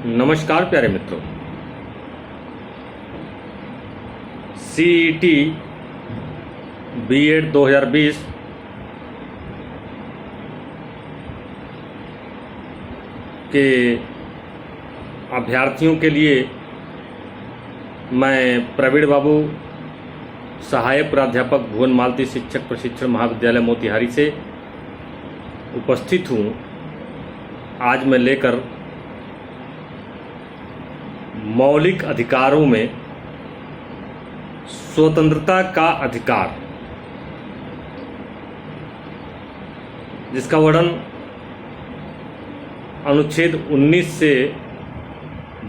नमस्कार प्यारे मित्रों। CET B.Ed 2020 के अभ्यर्थियों के लिए मैं प्रवीण बाबू, सहायक प्राध्यापक भुवन मालती शिक्षक प्रशिक्षण महाविद्यालय मोतिहारी से उपस्थित हूँ। आज मैं लेकर मौलिक अधिकारों में स्वतंत्रता का अधिकार, जिसका वर्णन अनुच्छेद 19 से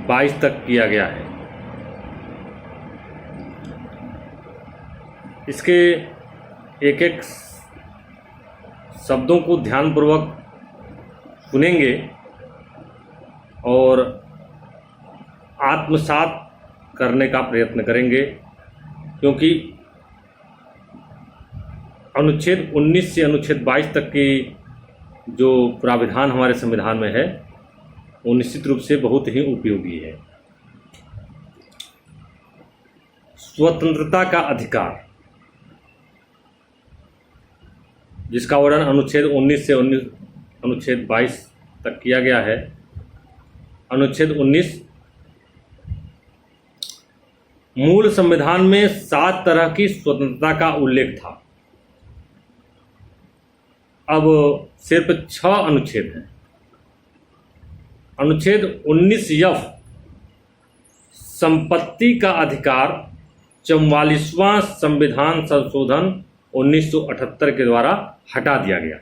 22 तक किया गया है। इसके एक एक शब्दों को ध्यानपूर्वक सुनेंगे और आत्मसात करने का प्रयत्न करेंगे, क्योंकि अनुच्छेद 19 से अनुच्छेद 22 तक की जो प्राविधान हमारे संविधान में है वो निश्चित रूप से बहुत ही उपयोगी है। स्वतंत्रता का अधिकार, जिसका वर्णन अनुच्छेद 19 से अनुच्छेद 22 तक किया गया है। अनुच्छेद 19 मूल संविधान में 7 तरह की स्वतंत्रता का उल्लेख था। अब सिर्फ 6 अनुच्छेद हैं। अनुच्छेद 19F संपत्ति का अधिकार 44वां संविधान संशोधन 1978 के द्वारा हटा दिया गया।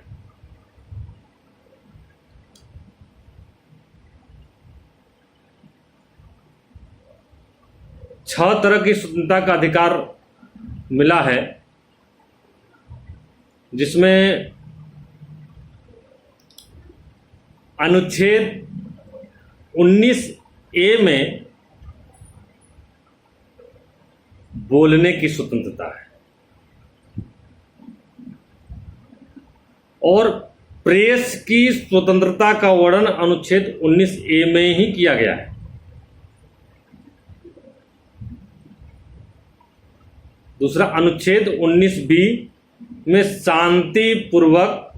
छह तरह की स्वतंत्रता का अधिकार मिला है, जिसमें अनुच्छेद 19A में बोलने की स्वतंत्रता है और प्रेस की स्वतंत्रता का वर्णन अनुच्छेद 19A में ही किया गया है। दूसरा, अनुच्छेद 19B में शांतिपूर्वक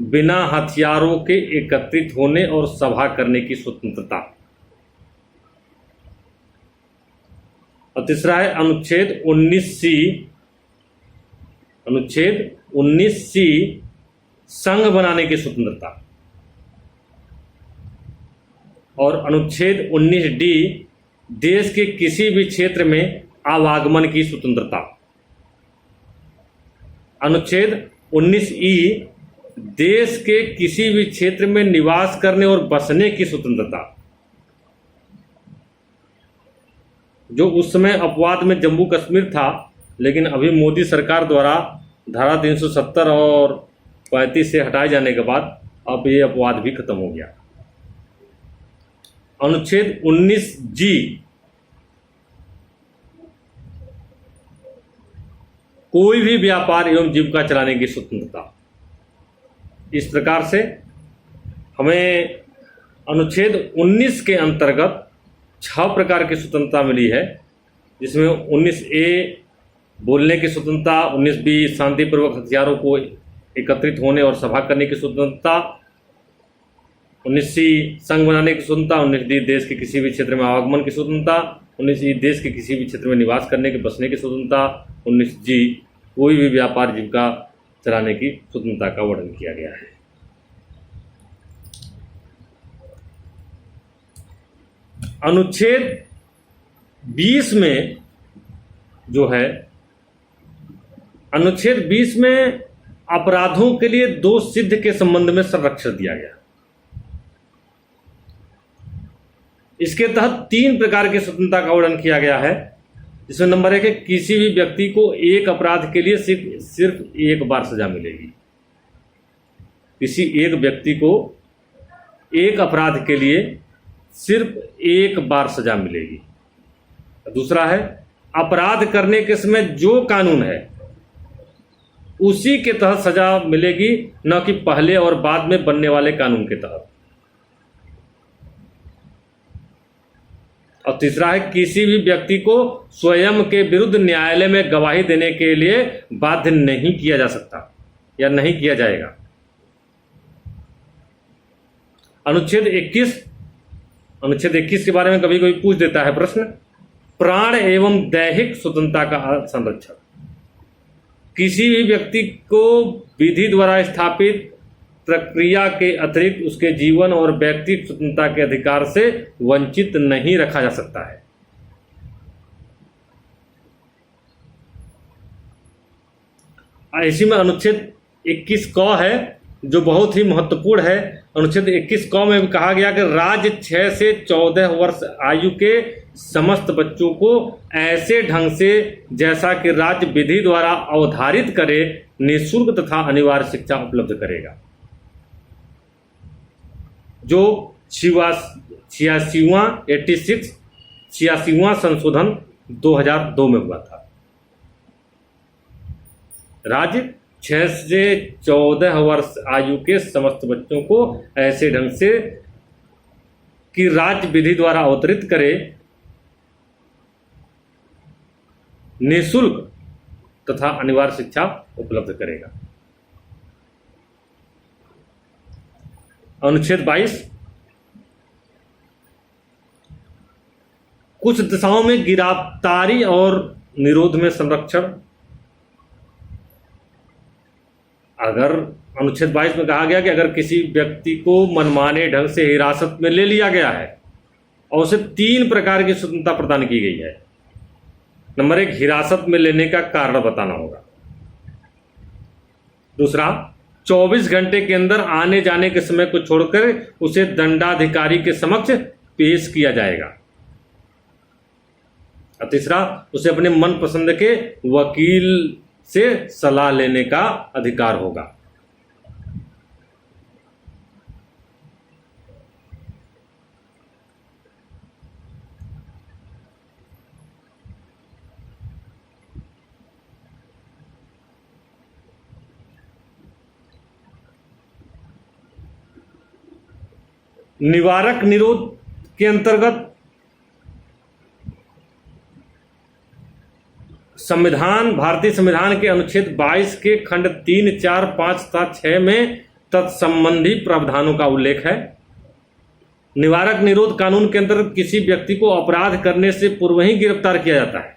बिना हथियारों के एकत्रित होने और सभा करने की स्वतंत्रता। और तीसरा है अनुच्छेद 19C। अनुच्छेद 19C संघ बनाने की स्वतंत्रता। और अनुच्छेद 19D देश के किसी भी क्षेत्र में आवागमन की स्वतंत्रता। अनुच्छेद 19E देश के किसी भी क्षेत्र में निवास करने और बसने की स्वतंत्रता, जो उस समय अपवाद में जम्मू कश्मीर था, लेकिन अभी मोदी सरकार द्वारा धारा 370 और 35 से हटाए जाने के बाद अब ये अपवाद भी खत्म हो गया। अनुच्छेद 19G कोई भी व्यापार एवं जीविका चलाने की स्वतंत्रता। इस प्रकार से हमें अनुच्छेद 19 के अंतर्गत 6 प्रकार की स्वतंत्रता मिली है, जिसमें 19A बोलने की स्वतंत्रता, 19B शांतिपूर्वक हथियारों को एकत्रित होने और सभा करने की स्वतंत्रता, 19C संघ बनाने की स्वतंत्रता, 19D देश के किसी भी क्षेत्र में आवागमन की स्वतंत्रता, 19E देश के किसी भी क्षेत्र में निवास करने के बसने की स्वतंत्रता, 19G कोई भी व्यापार जीविका चलाने की स्वतंत्रता का वर्णन किया गया है। अनुच्छेद 20 में जो है, अनुच्छेद 20 में अपराधों के लिए दोष सिद्ध के संबंध में संरक्षण दिया गया। इसके तहत 3 प्रकार की स्वतंत्रता का वर्णन किया गया है, जिसमें नंबर 1 है, किसी भी व्यक्ति को एक अपराध के लिए सिर्फ एक बार सजा मिलेगी। किसी एक व्यक्ति को एक अपराध के लिए सिर्फ एक बार सजा मिलेगी। दूसरा है, अपराध करने के समय जो कानून है उसी के तहत सजा मिलेगी, न कि पहले और बाद में बनने वाले कानून के तहत। और तीसरा है किसी भी व्यक्ति को स्वयं के विरुद्ध न्यायालय में गवाही देने के लिए बाध्य नहीं किया जा सकता या नहीं किया जाएगा। अनुच्छेद 21 के बारे में कभी कोई पूछ देता है प्रश्न। प्राण एवं दैहिक स्वतंत्रता का संरक्षण। किसी भी व्यक्ति को विधि द्वारा स्थापित प्रक्रिया के अतिरिक्त उसके जीवन और व्यक्तिगत स्वतंत्रता के अधिकार से वंचित नहीं रखा जा सकता है। इसी में अनुच्छेद 21 क है जो बहुत ही महत्वपूर्ण है। अनुच्छेद 21 क में कहा गया कि राज्य 6 से 14 वर्ष आयु के समस्त बच्चों को ऐसे ढंग से जैसा कि राज्य विधि द्वारा अवधारित करे निःशुल्क तथा अनिवार्य शिक्षा उपलब्ध करेगा। जो 86वां संशोधन 2002 में हुआ था। राज्य 6 से 14 वर्ष आयु के समस्त बच्चों को ऐसे ढंग से कि राज्य विधि द्वारा अवतरित करे निःशुल्क तथा अनिवार्य शिक्षा उपलब्ध करेगा। अनुच्छेद 22 कुछ दिशाओं में गिरफ्तारी और निरोध में संरक्षण। अगर अनुच्छेद 22 में कहा गया कि अगर किसी व्यक्ति को मनमाने ढंग से हिरासत में ले लिया गया है और उसे 3 प्रकार की स्वतंत्रता प्रदान की गई है। नंबर 1, हिरासत में लेने का कारण बताना होगा। दूसरा, 24 घंटे के अंदर आने जाने के समय को छोड़कर उसे दंडाधिकारी के समक्ष पेश किया जाएगा। और तीसरा, उसे अपने मनपसंद के वकील से सलाह लेने का अधिकार होगा। निवारक निरोध के अंतर्गत भारतीय संविधान के अनुच्छेद 22 के खंड 3, 4, 5 तथा 6 में तत्संबंधी प्रावधानों का उल्लेख है। निवारक निरोध कानून के अंतर्गत किसी व्यक्ति को अपराध करने से पूर्व ही गिरफ्तार किया जाता है।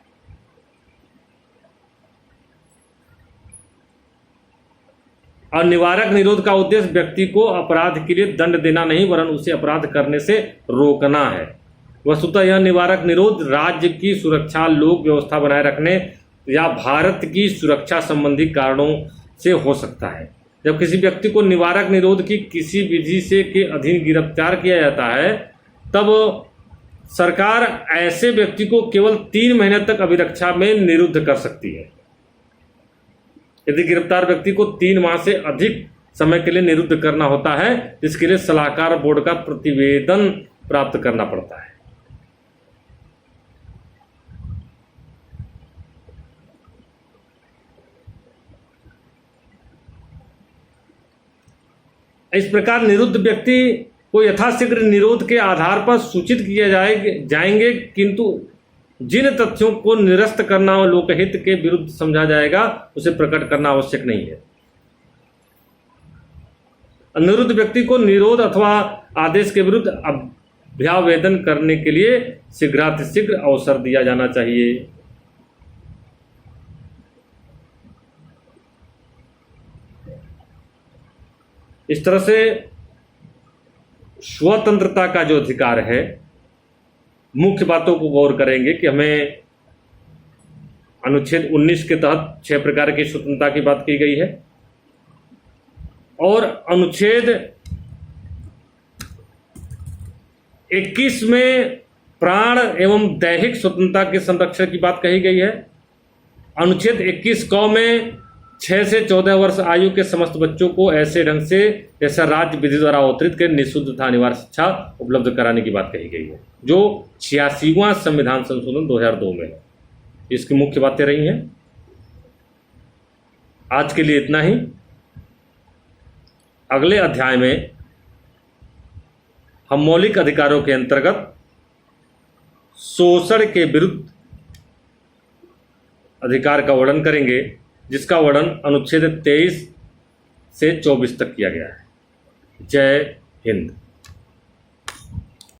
और निवारक निरोध का उद्देश्य व्यक्ति को अपराध के लिए दंड देना नहीं वरन उसे अपराध करने से रोकना है। वस्तुतः यह निवारक निरोध राज्य की सुरक्षा, लोक व्यवस्था बनाए रखने या भारत की सुरक्षा संबंधी कारणों से हो सकता है। जब किसी व्यक्ति को निवारक निरोध की किसी विधि से के अधीन गिरफ्तार किया जाता है तब सरकार ऐसे व्यक्ति को केवल 3 महीने तक अभिरक्षा में निरुद्ध कर सकती है। यदि गिरफ्तार व्यक्ति को 3 माह से अधिक समय के लिए निरुद्ध करना होता है, इसके लिए सलाहकार बोर्ड का प्रतिवेदन प्राप्त करना पड़ता है। इस प्रकार निरुद्ध व्यक्ति को यथाशीघ्र निरोध के आधार पर सूचित किया जाएंगे, किंतु जिन तथ्यों को निरस्त करना और लोकहित के विरुद्ध समझा जाएगा उसे प्रकट करना आवश्यक नहीं है। निरुद्ध व्यक्ति को निरोध अथवा आदेश के विरुद्ध अभ्यावेदन करने के लिए शीघ्रातिशीघ्र अवसर दिया जाना चाहिए। इस तरह से स्वतंत्रता का जो अधिकार है, मुख्य बातों को गौर करेंगे कि हमें अनुच्छेद 19 के तहत 6 प्रकार की स्वतंत्रता की बात की गई है और अनुच्छेद 21 में प्राण एवं दैहिक स्वतंत्रता के संरक्षण की बात कही गई है। अनुच्छेद 21 क में 6 से 14 वर्ष आयु के समस्त बच्चों को ऐसे ढंग से जैसा राज्य विधि द्वारा अवतरित कर निःशुल्क तथा अनिवार्य शिक्षा उपलब्ध कराने की बात कही गई है, जो 86वां संविधान संशोधन 2002 में है। इसकी मुख्य बातें रही हैं। आज के लिए इतना ही। अगले अध्याय में हम मौलिक अधिकारों के अंतर्गत शोषण के विरुद्ध अधिकार का वर्णन करेंगे, जिसका वर्णन अनुच्छेद 23 से 24 तक किया गया है। जय हिंद।